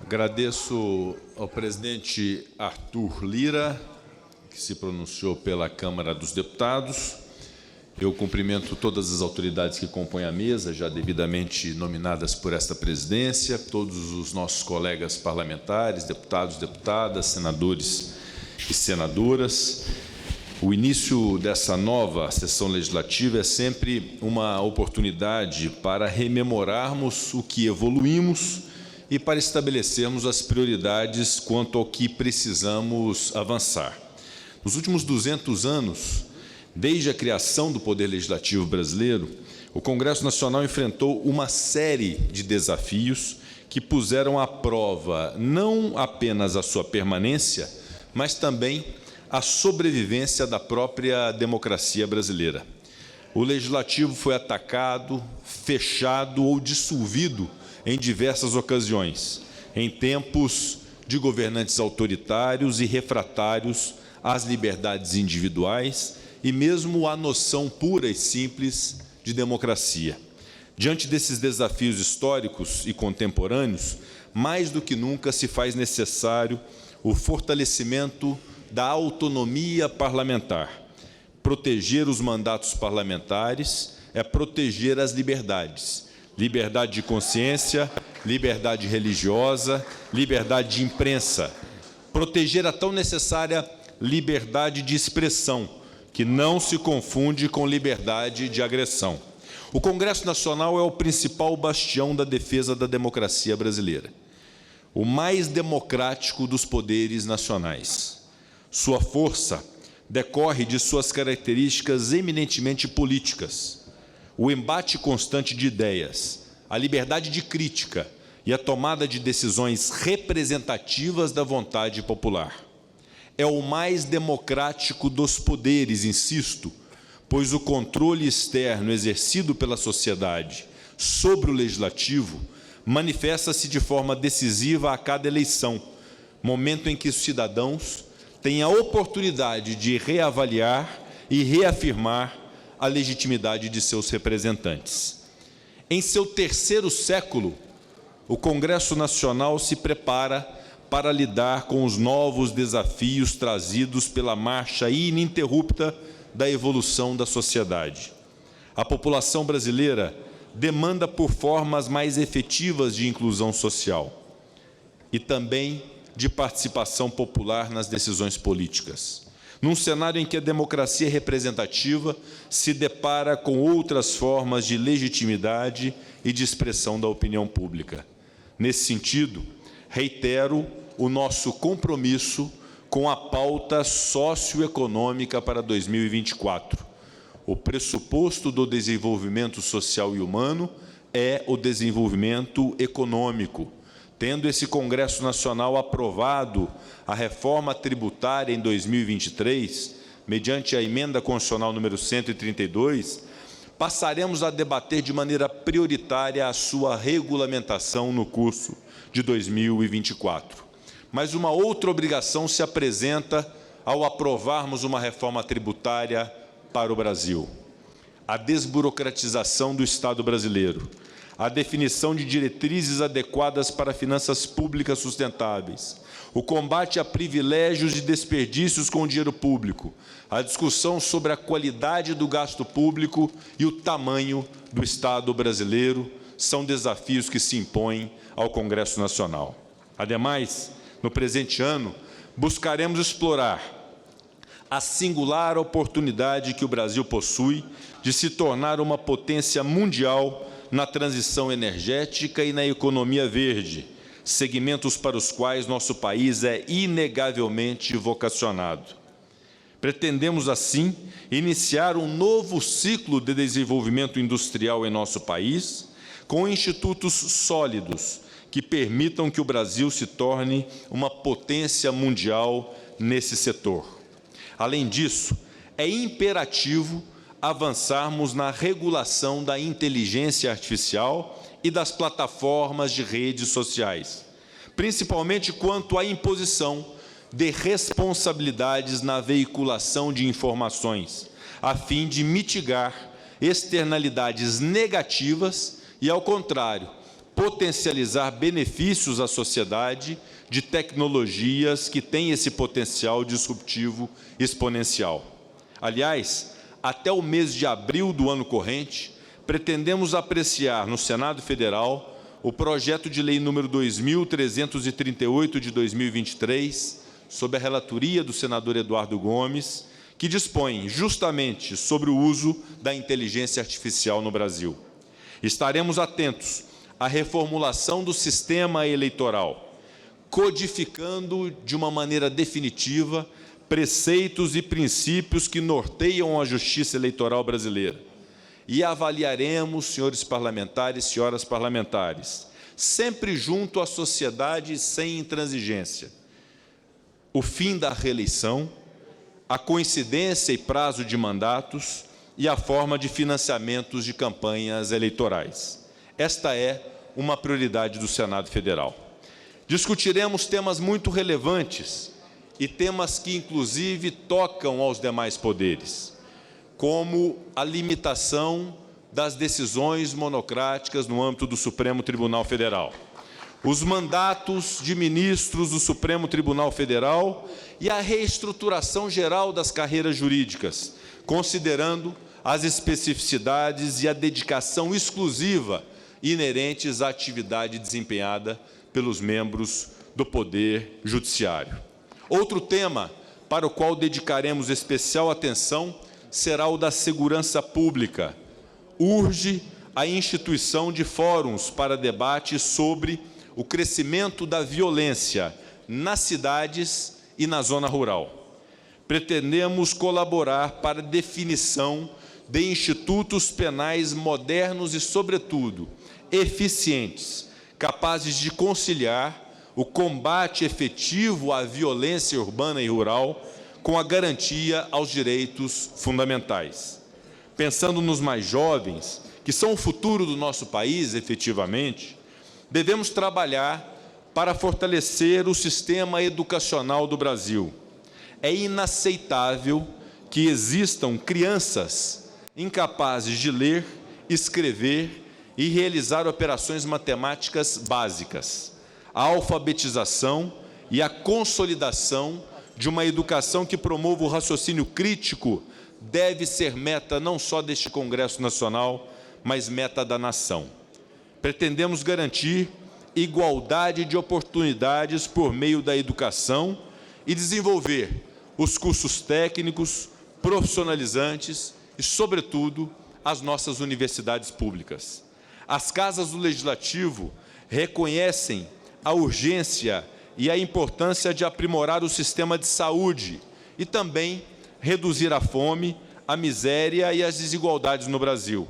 Agradeço ao presidente Arthur Lira, que se pronunciou pela Câmara dos Deputados. Eu cumprimento todas as autoridades que compõem a mesa, já devidamente nominadas por esta presidência, todos os nossos colegas parlamentares, deputados, deputadas, senadores e senadoras. O início dessa nova sessão legislativa é sempre uma oportunidade para rememorarmos o que evoluímos e para estabelecermos as prioridades quanto ao que precisamos avançar. Nos últimos 200 anos, desde a criação do Poder Legislativo brasileiro, o Congresso Nacional enfrentou uma série de desafios que puseram à prova não apenas a sua permanência, mas também a sobrevivência da própria democracia brasileira. O Legislativo foi atacado, fechado ou dissolvido em diversas ocasiões, em tempos de governantes autoritários e refratários às liberdades individuais e mesmo à noção pura e simples de democracia. Diante desses desafios históricos e contemporâneos, mais do que nunca se faz necessário o fortalecimento da autonomia parlamentar. Proteger os mandatos parlamentares é proteger as liberdades. Liberdade de consciência, liberdade religiosa, liberdade de imprensa. Proteger a tão necessária liberdade de expressão, que não se confunde com liberdade de agressão. O Congresso Nacional é o principal bastião da defesa da democracia brasileira, o mais democrático dos poderes nacionais. Sua força decorre de suas características eminentemente políticas, o embate constante de ideias, a liberdade de crítica e a tomada de decisões representativas da vontade popular. É o mais democrático dos poderes, insisto, pois o controle externo exercido pela sociedade sobre o legislativo manifesta-se de forma decisiva a cada eleição, momento em que os cidadãos têm a oportunidade de reavaliar e reafirmar a legitimidade de seus representantes. Em seu terceiro século, o Congresso Nacional se prepara para lidar com os novos desafios trazidos pela marcha ininterrupta da evolução da sociedade. A população brasileira demanda por formas mais efetivas de inclusão social e também de participação popular nas decisões políticas. Num cenário em que a democracia representativa se depara com outras formas de legitimidade e de expressão da opinião pública. Nesse sentido, reitero o nosso compromisso com a pauta socioeconômica para 2024. O pressuposto do desenvolvimento social e humano é o desenvolvimento econômico. Tendo esse Congresso Nacional aprovado a reforma tributária em 2023, mediante a emenda constitucional número 132, passaremos a debater de maneira prioritária a sua regulamentação no curso de 2024. Mas uma outra obrigação se apresenta ao aprovarmos uma reforma tributária para o Brasil: a desburocratização do Estado brasileiro, a definição de diretrizes adequadas para finanças públicas sustentáveis, o combate a privilégios e desperdícios com o dinheiro público, a discussão sobre a qualidade do gasto público e o tamanho do Estado brasileiro são desafios que se impõem ao Congresso Nacional. Ademais, no presente ano, buscaremos explorar a singular oportunidade que o Brasil possui de se tornar uma potência mundial na transição energética e na economia verde, segmentos para os quais nosso país é inegavelmente vocacionado. Pretendemos, assim, iniciar um novo ciclo de desenvolvimento industrial em nosso país, com institutos sólidos que permitam que o Brasil se torne uma potência mundial nesse setor. Além disso, é imperativo avançarmos na regulação da inteligência artificial e das plataformas de redes sociais, principalmente quanto à imposição de responsabilidades na veiculação de informações, a fim de mitigar externalidades negativas e, ao contrário, potencializar benefícios à sociedade de tecnologias que têm esse potencial disruptivo exponencial. Aliás, até o mês de abril do ano corrente, pretendemos apreciar no Senado Federal o projeto de lei número 2.338 de 2023, sob a relatoria do senador Eduardo Gomes, que dispõe justamente sobre o uso da inteligência artificial no Brasil. Estaremos atentos à reformulação do sistema eleitoral, codificando de uma maneira definitiva preceitos e princípios que norteiam a justiça eleitoral brasileira. E avaliaremos, senhores parlamentares, senhoras parlamentares, sempre junto à sociedade sem intransigência, o fim da reeleição, a coincidência e prazo de mandatos e a forma de financiamentos de campanhas eleitorais. Esta é uma prioridade do Senado Federal. Discutiremos temas muito relevantes e temas que, inclusive, tocam aos demais poderes, como a limitação das decisões monocráticas no âmbito do Supremo Tribunal Federal, os mandatos de ministros do Supremo Tribunal Federal e a reestruturação geral das carreiras jurídicas, considerando as especificidades e a dedicação exclusiva inerentes à atividade desempenhada pelos membros do Poder Judiciário. Outro tema para o qual dedicaremos especial atenção será o da segurança pública. Urge a instituição de fóruns para debate sobre o crescimento da violência nas cidades e na zona rural. Pretendemos colaborar para a definição de institutos penais modernos e, sobretudo, eficientes, capazes de conciliar o combate efetivo à violência urbana e rural com a garantia aos direitos fundamentais. Pensando nos mais jovens, que são o futuro do nosso país, efetivamente, devemos trabalhar para fortalecer o sistema educacional do Brasil. É inaceitável que existam crianças incapazes de ler, escrever e realizar operações matemáticas básicas. A alfabetização e a consolidação de uma educação que promova o raciocínio crítico deve ser meta não só deste Congresso Nacional, mas meta da nação. Pretendemos garantir igualdade de oportunidades por meio da educação e desenvolver os cursos técnicos, profissionalizantes e, sobretudo, as nossas universidades públicas. As casas do Legislativo reconhecem a urgência e a importância de aprimorar o sistema de saúde e também reduzir a fome, a miséria e as desigualdades no Brasil.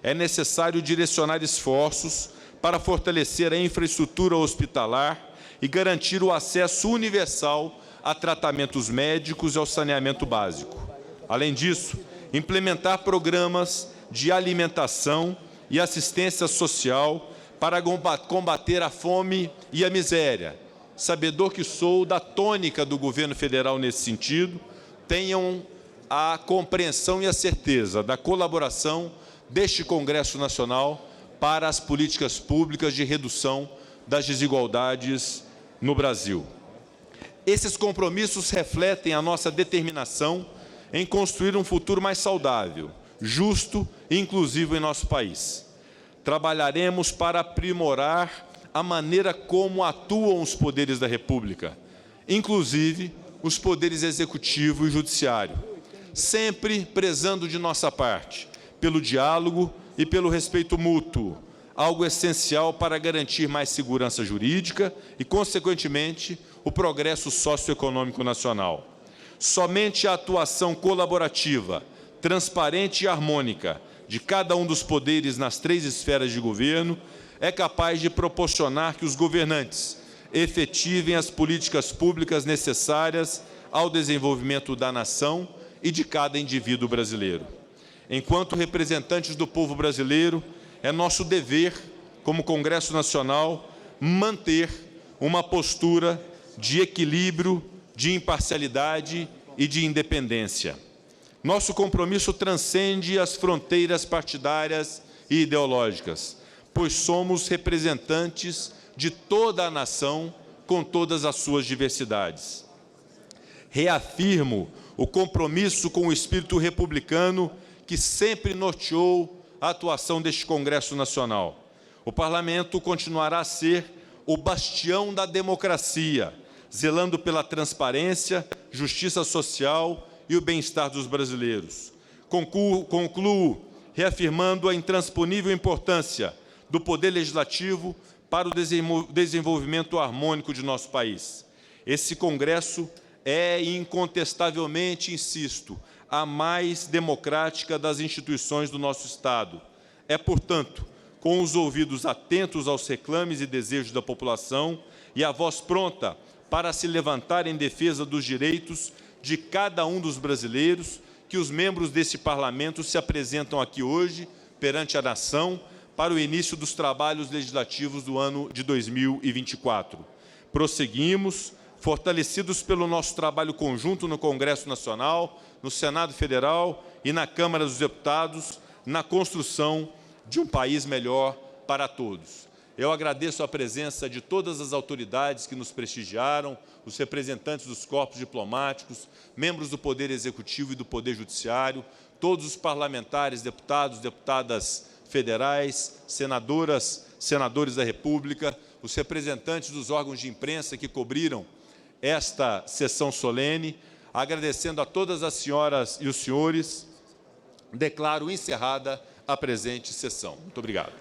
É necessário direcionar esforços para fortalecer a infraestrutura hospitalar e garantir o acesso universal a tratamentos médicos e ao saneamento básico. Além disso, implementar programas de alimentação e assistência social para combater a fome e a miséria. Sabedor que sou da tônica do governo federal nesse sentido, tenham a compreensão e a certeza da colaboração deste Congresso Nacional para as políticas públicas de redução das desigualdades no Brasil. Esses compromissos refletem a nossa determinação em construir um futuro mais saudável, justo e inclusivo em nosso país. Trabalharemos para aprimorar a maneira como atuam os poderes da República, inclusive os poderes executivo e judiciário, sempre prezando de nossa parte pelo diálogo e pelo respeito mútuo, algo essencial para garantir mais segurança jurídica e, consequentemente, o progresso socioeconômico nacional. Somente a atuação colaborativa, transparente e harmônica de cada um dos poderes nas 3 esferas de governo é capaz de proporcionar que os governantes efetivem as políticas públicas necessárias ao desenvolvimento da nação e de cada indivíduo brasileiro. Enquanto representantes do povo brasileiro, é nosso dever, como Congresso Nacional, manter uma postura de equilíbrio, de imparcialidade e de independência. Nosso compromisso transcende as fronteiras partidárias e ideológicas. pois somos representantes de toda a nação, com todas as suas diversidades. Reafirmo o compromisso com o espírito republicano que sempre norteou a atuação deste Congresso Nacional. O Parlamento continuará a ser o bastião da democracia, zelando pela transparência, justiça social e o bem-estar dos brasileiros. Concluo reafirmando a intransponível importância do Poder Legislativo para o desenvolvimento harmônico de nosso país. Esse Congresso é, incontestavelmente, insisto, a mais democrática das instituições do nosso Estado. É, portanto, com os ouvidos atentos aos reclames e desejos da população e a voz pronta para se levantar em defesa dos direitos de cada um dos brasileiros, que os membros desse Parlamento se apresentam aqui hoje, perante a nação, para o início dos trabalhos legislativos do ano de 2024. Prosseguimos, fortalecidos pelo nosso trabalho conjunto no Congresso Nacional, no Senado Federal e na Câmara dos Deputados, na construção de um país melhor para todos. Eu agradeço a presença de todas as autoridades que nos prestigiaram, os representantes dos corpos diplomáticos, membros do Poder Executivo e do Poder Judiciário, todos os parlamentares, deputados, deputadas federais, senadoras, senadores da República, os representantes dos órgãos de imprensa que cobriram esta sessão solene. Agradecendo a todas as senhoras e os senhores, declaro encerrada a presente sessão. Muito obrigado.